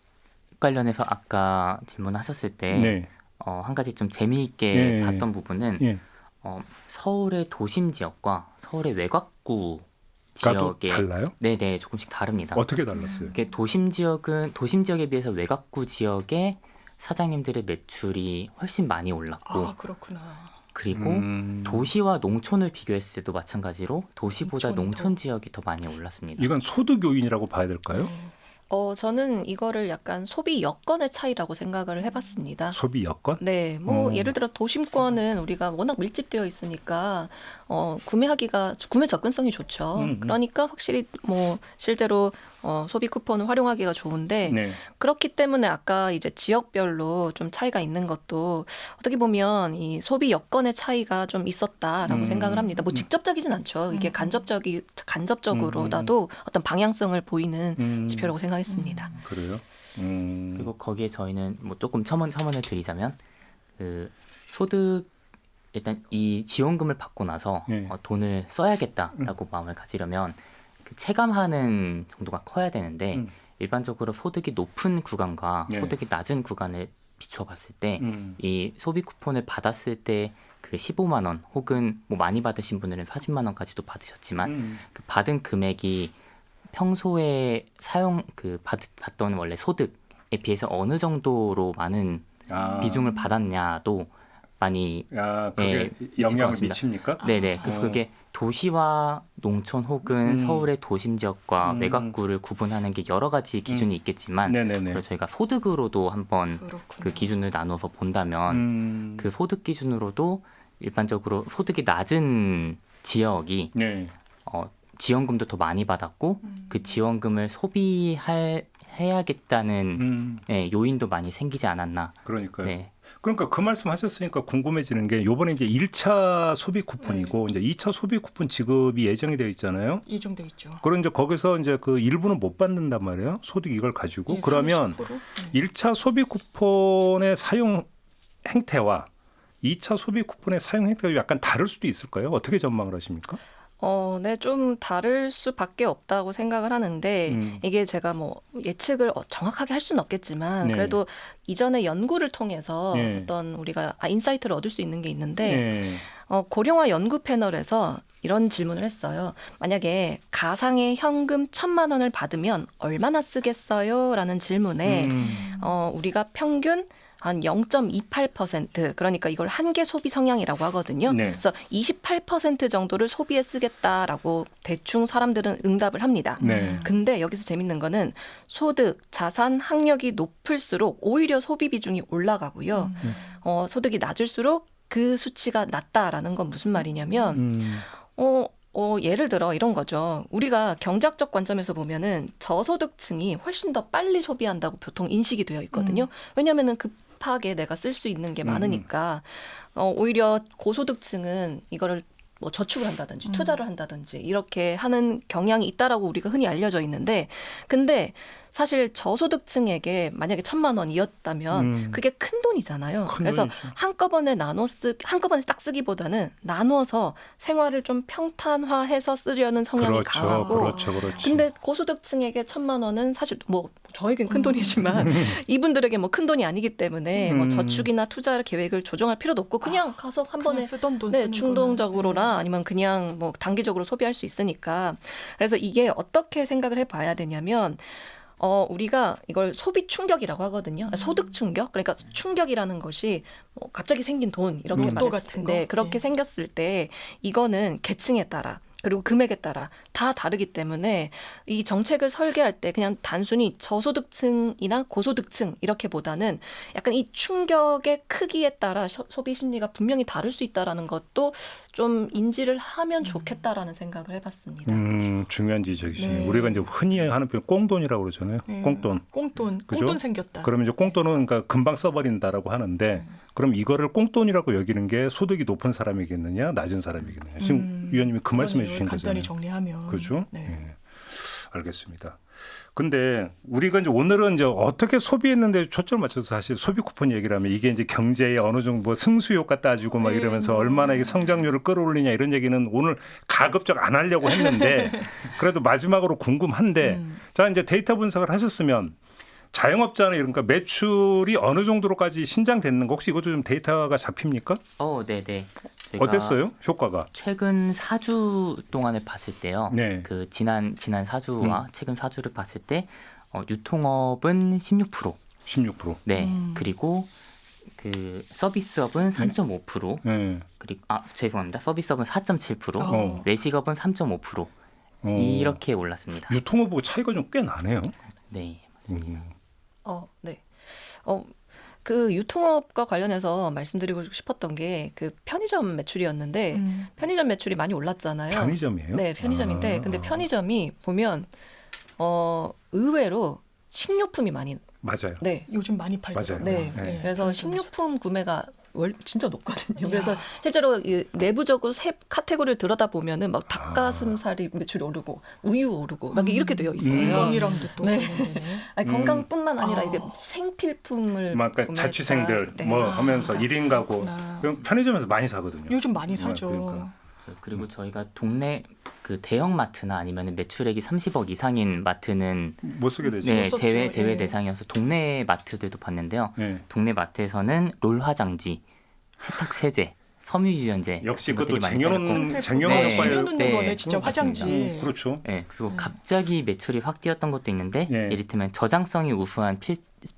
관련해서 아까 질문하셨을 때 한 가지 좀 재미있게 봤던 부분은 서울의 도심 지역과 서울의 외곽구 지역에 달라요? 네네 조금씩 다릅니다. 어떻게 달랐어요? 도심 지역에 비해서 외곽구 지역의 사장님들의 매출이 훨씬 많이 올랐고 그렇구나. 그리고 도시와 농촌을 비교했을 때도 마찬가지로 도시보다 농촌 지역이 더 많이 올랐습니다. 이건 소득 요인이라고 봐야 될까요? 저는 이거를 약간 소비 여건의 차이라고 생각을 해봤습니다. 소비 여건? 네, 뭐 예를 들어 도심권은 우리가 워낙 밀집되어 있으니까 구매 접근성이 좋죠. 그러니까 확실히 뭐 실제로 소비 쿠폰을 활용하기가 좋은데 그렇기 때문에 아까 이제 지역별로 좀 차이가 있는 것도 어떻게 보면 이 소비 여건의 차이가 좀 있었다라고 생각을 합니다. 뭐 직접적이진 않죠. 이게 간접적으로라도 어떤 방향성을 보이는 지표라고 생각했습니다. 그래요? 그리고 거기에 저희는 뭐 조금 첨언을 드리자면 그 소득 일단 이 지원금을 받고 나서 돈을 써야겠다라고 마음을 가지려면 그 체감하는 정도가 커야 되는데 일반적으로 소득이 높은 구간과 소득이 낮은 구간을 비추어 봤을 때 이 소비 쿠폰을 받았을 때 그 15만 원 혹은 뭐 많이 받으신 분들은 40만 원까지도 받으셨지만 그 받은 금액이 평소에 받던 원래 소득에 비해서 어느 정도로 많은 비중을 받았냐도 많이 그게 영향을 미칩니까? 네네. 그래서 그게 도시와 농촌 혹은 서울의 도심 지역과 외곽구를 구분하는 게 여러 가지 기준이 있겠지만 그래서 저희가 소득으로도 한번 그 기준을 나눠서 본다면 그 소득 기준으로도 일반적으로 소득이 낮은 지역이 지원금도 더 많이 받았고 그 지원금을 해야겠다는 요인도 많이 생기지 않았나. 그러니까요. 그러니까 그 말씀하셨으니까 궁금해지는 게 이번에 이제 1차 소비 쿠폰이고 이제 2차 소비 쿠폰 지급이 예정이 되어 있잖아요. 예정돼 있죠. 그럼 이제 거기서 이제 그 일부는 못 받는단 말이에요. 소득 이걸 가지고. 그러면 1차 소비 쿠폰의 사용 행태와 2차 소비 쿠폰의 사용 행태가 약간 다를 수도 있을까요? 어떻게 전망을 하십니까? 네, 좀 다를 수밖에 없다고 생각을 하는데 이게 제가 뭐 예측을 정확하게 할 수는 없겠지만 그래도 이전에 연구를 통해서 어떤 우리가 인사이트를 얻을 수 있는 게 있는데 고령화 연구 패널에서 이런 질문을 했어요. 만약에 가상의 현금 1,000만 원을 받으면 얼마나 쓰겠어요? 라는 질문에 우리가 평균 한 0.28% 그러니까 이걸 한계 소비 성향이라고 하거든요. 그래서 28% 정도를 소비에 쓰겠다라고 대충 사람들은 응답을 합니다. 근데 여기서 재밌는 거는 소득, 자산, 학력이 높을수록 오히려 소비 비중이 올라가고요. 소득이 낮을수록 그 수치가 낮다라는 건 무슨 말이냐면 예를 들어 이런 거죠. 우리가 경제학적 관점에서 보면은 저소득층이 훨씬 더 빨리 소비한다고 보통 인식이 되어 있거든요. 왜냐하면은 급하게 내가 쓸 수 있는 게 많으니까 오히려 고소득층은 이거를 뭐 저축을 한다든지 투자를 한다든지 이렇게 하는 경향이 있다라고 우리가 흔히 알려져 있는데 근데 사실 저소득층에게 만약에 1,000만 원이었다면 그게 큰 돈이잖아요. 그래서 한꺼번에 딱 쓰기보다는 나눠서 생활을 좀 평탄화해서 쓰려는 성향이 강하고 근데 고소득층에게 1,000만 원은 사실 뭐 저에겐 큰 돈이지만 이분들에게 뭐 큰 돈이 아니기 때문에 뭐 저축이나 투자 계획을 조정할 필요도 없고 그냥 가서 한 번에 쓰던 돈 충동적으로나 아니면 그냥 뭐 단기적으로 소비할 수 있으니까 그래서 이게 어떻게 생각을 해봐야 되냐면 우리가 이걸 소비 충격이라고 하거든요. 소득 충격. 그러니까 충격이라는 것이 갑자기 생긴 돈 이렇게 로또 같은 거. 그렇게 생겼을 때 이거는 계층에 따라 그리고 금액에 따라 다 다르기 때문에 이 정책을 설계할 때 그냥 단순히 저소득층이나 고소득층 이렇게보다는 약간 이 충격의 크기에 따라 소비 심리가 분명히 다를 수 있다라는 것도 좀 인지를 하면 좋겠다라는 생각을 해봤습니다. 중요한 지적이시네요. 네. 우리가 이제 흔히 하는 표현 꽁돈이라고 그러잖아요. 네. 꽁돈. 꽁돈 생겼다. 그러면 이제 꽁돈은 그러니까 금방 써버린다라고 하는데 그럼 이거를 꽁돈이라고 여기는 게 소득이 높은 사람이겠느냐, 낮은 사람이겠느냐. 지금 위원님이 그 말씀해 주신 거잖아요. 간단히 정리하면. 그렇죠? 네. 네. 알겠습니다. 근데 우리가 이제 오늘은 이제 어떻게 소비했는데 초점을 맞춰서 사실 소비 쿠폰 얘기를 하면 이게 이제 경제에 어느 정도 뭐 승수 효과 따지고 막 이러면서 얼마나 이게 성장률을 끌어올리냐 이런 얘기는 오늘 가급적 안 하려고 했는데 그래도 마지막으로 궁금한데 자 이제 데이터 분석을 하셨으면 자영업자는 그러니까 매출이 어느 정도로까지 신장됐는 거 혹시 이것도 좀 데이터가 잡힙니까? 네네. 어땠어요? 효과가? 최근 4주 동안을 봤을 때요. 네. 그 지난 4주와 최근 4주를 봤을 때 유통업은 16%. 16%. 네. 그리고 그 서비스업은 3.5%. 네. 그리고 죄송합니다. 서비스업은 4.7%. 외식업은 3.5%. 이렇게 올랐습니다. 유통업하고 차이가 좀 꽤 나네요. 네. 네. 그 유통업과 관련해서 말씀드리고 싶었던 게 그 편의점 매출이었는데 편의점 매출이 많이 올랐잖아요. 편의점이에요? 네, 편의점인데 근데 편의점이 보면 의외로 식료품이 많이 맞아요. 네, 요즘 많이 팔더라고요. 네. 네. 그래서 식료품 구매가 진짜 높거든요. 그래서 실제로 내부적으로 세 카테고리를 들여다보면은 막 닭가슴살이 매출이 오르고 우유 오르고 막 이렇게 되어 있어요. 건강이랑도 또 네. 아니, 건강뿐만 아니라 이게 생필품을 그러니까 자취생들 네, 뭐 맞습니다. 하면서 1인 가구 편의점에서 많이 사거든요. 요즘 많이 사죠. 그러니까. 그리고 저희가 동네 그 대형 마트나 아니면 매출액이 30억 이상인 마트는 못 쓰게 되죠. 네, 제외 대상이어서 동네 마트들도 봤는데요. 네. 동네 마트에서는 롤 화장지, 세탁 세제, 섬유유연제 역시 그것도 쟁여놓는 거네 진짜 화장지. 그렇죠. 네, 그리고 갑자기 매출이 확 뛰었던 것도 있는데 이를테면 저장성이 우수한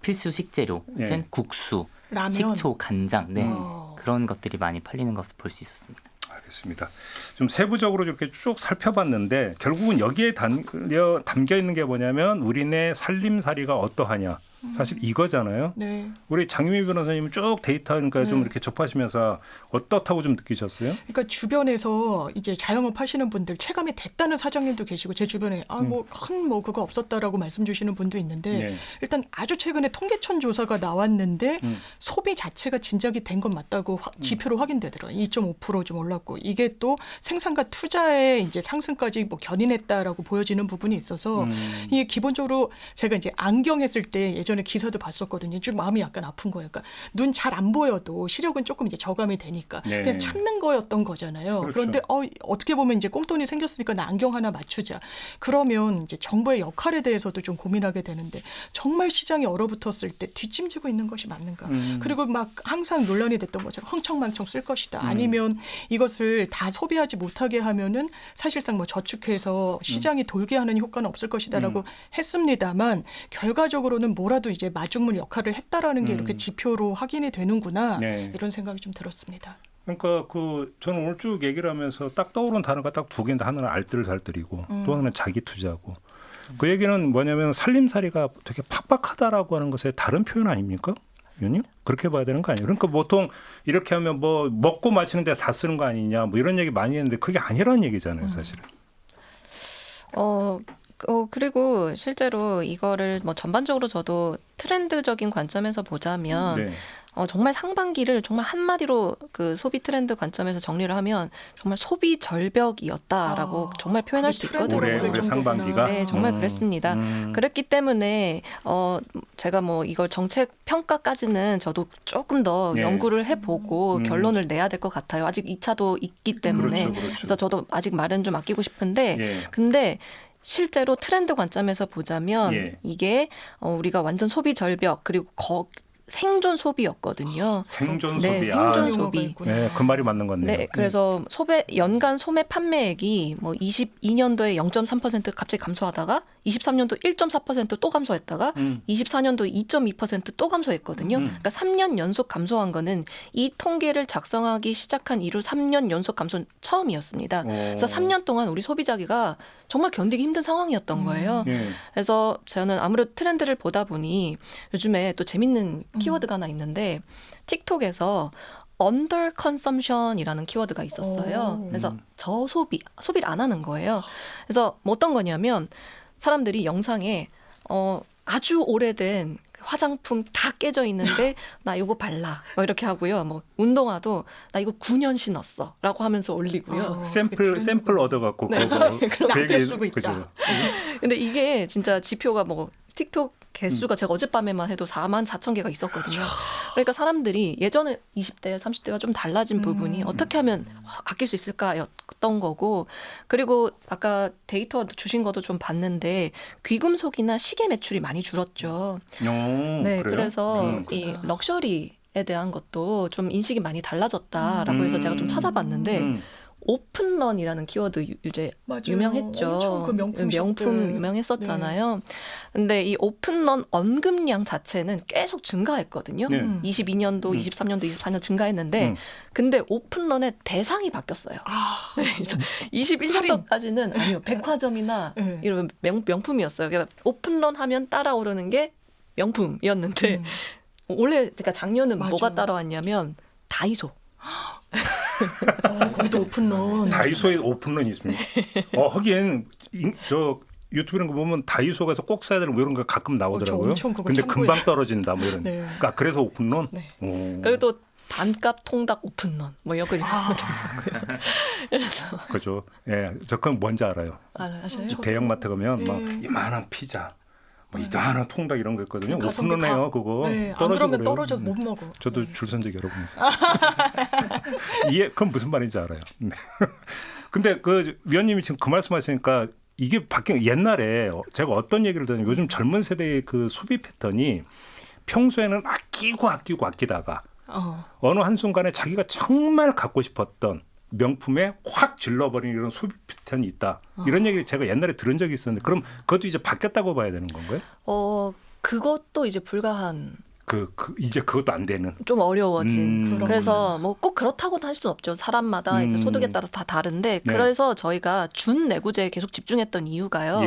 필수 식재료, 국수, 라면. 식초, 간장, 그런 것들이 많이 팔리는 것을 볼 수 있었습니다. 알겠습니다. 좀 세부적으로 이렇게 쭉 살펴봤는데 결국은 여기에 담겨 있는 게 뭐냐면 우리네 살림살이가 어떠하냐. 사실 이거잖아요. 네. 우리 장유미 변호사님은 쭉 데이터 그러니까 좀 이렇게 접하시면서 어떻다고 좀 느끼셨어요? 그러니까 주변에서 이제 자영업 하시는 분들 체감이 됐다는 사장님도 계시고 제 주변에 큰 그거 없었다라고 말씀 주시는 분도 있는데 일단 아주 최근에 통계청 조사가 나왔는데 소비 자체가 진작이 된 건 맞다고 지표로 확인되더라고요. 2.5% 좀 올랐고 이게 또 생산과 투자의 이제 상승까지 뭐 견인했다라고 보여지는 부분이 있어서 이게 기본적으로 제가 이제 안경했을 때 예전에 기사도 봤었거든요. 좀 마음이 약간 아픈 거예요. 그러니까 눈 잘 안 보여도 시력은 조금 이제 저감이 되니까 그냥 참는 거였던 거잖아요. 그렇죠. 그런데 어떻게 보면 이제 꽁돈이 생겼으니까 나 안경 하나 맞추자. 그러면 이제 정부의 역할에 대해서도 좀 고민하게 되는데 정말 시장이 얼어붙었을 때 뒷짐지고 있는 것이 맞는가. 그리고 막 항상 논란이 됐던 것처럼 흥청망청 쓸 것이다. 아니면 이것을 다 소비하지 못하게 하면은 사실상 뭐 저축해서 시장이 돌게 하는 효과는 없을 것이다라고 했습니다만 결과적으로는 뭐라도 이제 마중물 역할을 했다라는 게 이렇게 지표로 확인이 되는구나 이런 생각이 좀 들었습니다. 그러니까 저는 오늘 쭉 얘기를 하면서 딱 떠오른 단어가 딱 두 개인데 하나는 알뜰살뜰이고 또 하나는 자기 투자고 그 얘기는 뭐냐면 살림살이가 되게 팍팍하다라고 하는 것의 다른 표현 아닙니까? 위원님? 그렇게 봐야 되는 거 아니에요? 그러니까 보통 이렇게 하면 뭐 먹고 마시는 데 다 쓰는 거 아니냐 뭐 이런 얘기 많이 했는데 그게 아니라는 얘기잖아요, 사실은. 그리고 실제로 이거를 뭐 전반적으로 저도 트렌드적인 관점에서 보자면 정말 상반기를 정말 한마디로 그 소비 트렌드 관점에서 정리를 하면 정말 소비 절벽이었다라고 정말 표현할 수 있거든요. 올해 상반기가? 네, 정말 그랬습니다. 그랬기 때문에 제가 뭐 이걸 정책 평가까지는 저도 조금 더 연구를 해보고 결론을 내야 될 것 같아요. 아직 2차도 있기 때문에. 그렇죠. 그래서 저도 아직 말은 좀 아끼고 싶은데 근데 실제로 트렌드 관점에서 보자면 이게 우리가 완전 소비 절벽 그리고 생존 소비였거든요. 생존 네, 소비. 생존 소비. 네, 그 말이 맞는 건데요. 네, 그래서 연간 소매 판매액이 뭐 22년도에 0.3% 갑자기 감소하다가 23년도 1.4% 또 감소했다가 24년도 2.2% 또 감소했거든요. 그러니까 3년 연속 감소한 거는 이 통계를 작성하기 시작한 이후 3년 연속 감소는 처음이었습니다. 그래서 3년 동안 우리 소비자기가 정말 견디기 힘든 상황이었던 거예요. 그래서 저는 아무래도 트렌드를 보다 보니 요즘에 또 재밌는 키워드가 하나 있는데 틱톡에서 under consumption이라는 키워드가 있었어요. 그래서 소비를 안 하는 거예요. 그래서 뭐 어떤 거냐면 사람들이 영상에 아주 오래된 화장품 다 깨져 있는데 나 이거 발라 뭐 이렇게 하고요. 뭐 운동화도 나 이거 9년 신었어라고 하면서 올리고요. 샘플 얻어갖고 네. 그거 아껴 쓰고 있다. 근데 이게 진짜 지표가 뭐 틱톡 개수가 제가 어젯밤에만 해도 44,000개가 있었거든요. 그러니까 사람들이 예전에 20대, 30대와 좀 달라진 부분이 어떻게 하면 아낄 수 있을까였던 거고, 그리고 아까 데이터 주신 것도 좀 봤는데 귀금속이나 시계 매출이 많이 줄었죠. 네, 그래요? 그래서 이 럭셔리에 대한 것도 좀 인식이 많이 달라졌다라고 해서 제가 좀 찾아봤는데 오픈런이라는 키워드 이제 맞아요. 유명했죠. 엄청 그 명품 유명했었잖아요. 근데 이 오픈런 언급량 자체는 계속 증가했거든요. 22년도, 23년도, 24년 증가했는데 근데 오픈런의 대상이 바뀌었어요. 그래서 21년도까지는 아니요. 백화점이나 이런 명품이었어요. 그러니까 오픈런 하면 따라오르는 게 명품이었는데 올해 그러니까 작년은 뭐가 따라왔냐면 다이소. 거기도 오픈런. 다이소에 오픈런이 있습니다. 하긴 저 유튜브 이런 거 보면 다이소 가서 꼭 사야 되는 뭐 이런 거 가끔 나오더라고요. 근데 금방 떨어진다 뭐 이런. 네. 그러니까 그래서 오픈런. 네. 그리고 또 반값 통닭 오픈런 뭐 이런 거 있었고요. 그래서 그죠. 예, 저 그건 뭔지 알아요. 아셔요? 대형마트 가면 막 이만한 피자. 이만한 통닭 이런 거 있거든요. 오픈런해요 그거. 네, 떨어지고 안 그러면 그래요. 떨어져서 못 먹어. 저도 줄 선 적이 여러 번 있어요. 그건 무슨 말인지 알아요. 근데 그 위원님이 지금 그 말씀하시니까 이게 바뀐 옛날에 제가 어떤 얘기를 들었냐면 요즘 젊은 세대의 그 소비 패턴이 평소에는 아끼다가 어느 한순간에 자기가 정말 갖고 싶었던 명품에 확 질러버리는 이런 소비 패턴이 있다. 이런 얘기 제가 옛날에 들은 적이 있었는데 그럼 그것도 이제 바뀌었다고 봐야 되는 건가요? 그것도 이제 불가한. 이제 그것도 안 되는. 좀 어려워진. 그래서 뭐 꼭 그렇다고도 할 수는 없죠. 사람마다 이제 소득에 따라 다 다른데 그래서 저희가 준 내구재에 계속 집중했던 이유가요.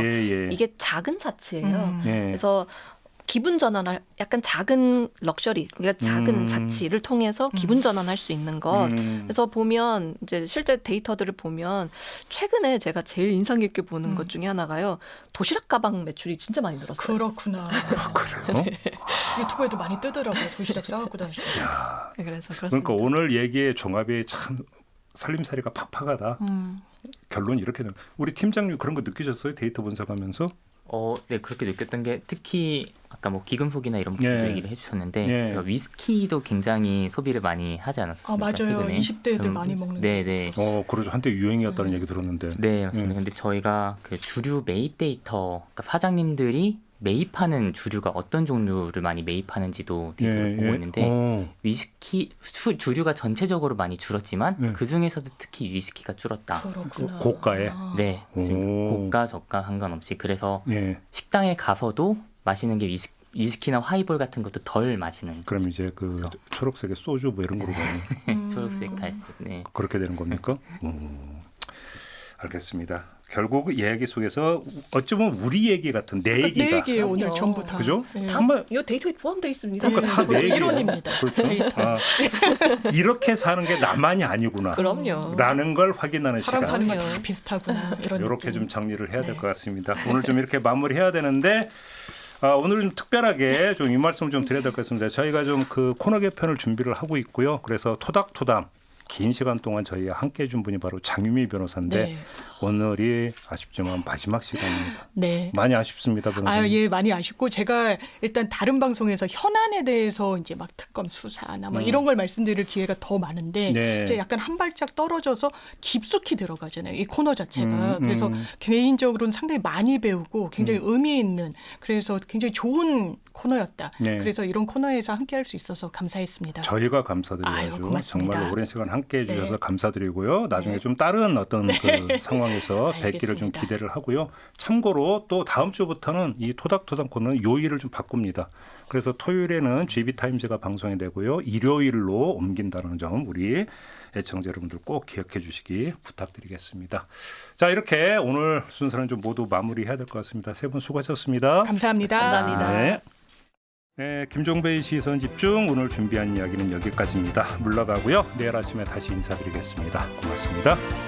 이게 작은 사치예요. 그래서 기분 전환할 약간 작은 럭셔리, 그러니까 작은 자치를 통해서 기분 전환할 수 있는 것. 그래서 보면 이제 실제 데이터들을 보면 최근에 제가 제일 인상 깊게 보는 것 중에 하나가요. 도시락 가방 매출이 진짜 많이 늘었어요. 그렇구나. 그래요? 네. 유튜브에도 많이 뜨더라고요. 도시락 싸갖고 다니시고. 네, 그래서 그렇습니다. 그러니까 오늘 얘기의 종합이 참 살림살이가 팍팍하다. 결론이 이렇게 되는. 우리 팀장님 그런 거 느끼셨어요? 데이터 분석하면서? 네, 그렇게 느꼈던 게 특히 아까 뭐 귀금속이나 이런 부분도 얘기를 해주셨는데 그러니까 위스키도 굉장히 소비를 많이 하지 않았습니까? 맞아요. 최근에. 20대들 많이 먹는데. 네. 그러죠. 한때 유행이었다는 얘기 들었는데. 네, 맞습니다. 근데 저희가 그 주류 매입 데이터, 그러니까 사장님들이 매입하는 주류가 어떤 종류를 많이 매입하는지도 데이터를 보고 있는데 위스키 주류가 전체적으로 많이 줄었지만 그 중에서도 특히 위스키가 줄었다. 그렇구나. 고가에? 네, 고가 저가 상관없이 그래서 식당에 가서도 마시는 게 위스키나 하이볼 같은 것도 덜 마시는. 그럼 이제 그 초록색의 소주 뭐 이런 거로 가는. 초록색, 갈색. 네. 그렇게 되는 겁니까? 알겠습니다. 결국 이야기 속에서 어찌 보면 우리 얘기 같은 내 얘기가. 내 얘기예요 오늘 전부 다. 그죠? 이 데이터에 포함되어 있습니다. 그러니까 다 내 얘기예요. 이론입니다. 그렇죠. 이렇게 사는 게 나만이 아니구나. 그럼요. 라는 걸 확인하는 사람 시간. 사는 거 다 비슷하구나. 이렇게 좀 정리를 해야 될 것 같습니다. 오늘 좀 이렇게 마무리해야 되는데 오늘 좀 특별하게 좀 이 말씀을 좀 드려야 될 것 같습니다. 저희가 좀 그 코너 개편을 준비를 하고 있고요. 그래서 토닥토담 긴 시간 동안 저희와 함께 해준 분이 바로 장유미 변호사인데 오늘이 아쉽지만 마지막 시간입니다. 네. 많이 아쉽습니다. 예, 많이 아쉽고 제가 일단 다른 방송에서 현안에 대해서 이제 막 특검 수사나 뭐 이런 걸 말씀드릴 기회가 더 많은데 네. 이제 약간 한 발짝 떨어져서 깊숙이 들어가잖아요. 이 코너 자체가. 그래서 개인적으로는 상당히 많이 배우고 굉장히 의미 있는 그래서 굉장히 좋은 코너였다. 네. 그래서 이런 코너에서 함께할 수 있어서 감사했습니다. 저희가 감사드려야죠. 고맙습니다. 정말 오랜 시간 함께해 주셔서 네. 감사드리고요. 나중에 좀 다른 어떤 그 상황에서 뵙기를 좀 기대를 하고요. 참고로 또 다음 주부터는 이 토닥토닥 코너는 요일을 좀 바꿉니다. 그래서 토요일에는 GB타임즈가 방송이 되고요. 일요일로 옮긴다는 점 우리 애청자 여러분들 꼭 기억해 주시기 부탁드리겠습니다. 자, 이렇게 오늘 순서는 좀 모두 마무리해야 될 것 같습니다. 세 분 수고하셨습니다. 감사합니다. 감사합니다. 네. 네, 김종배의 시선집중 오늘 준비한 이야기는 여기까지입니다. 물러가고요. 내일 아침에 다시 인사드리겠습니다. 고맙습니다.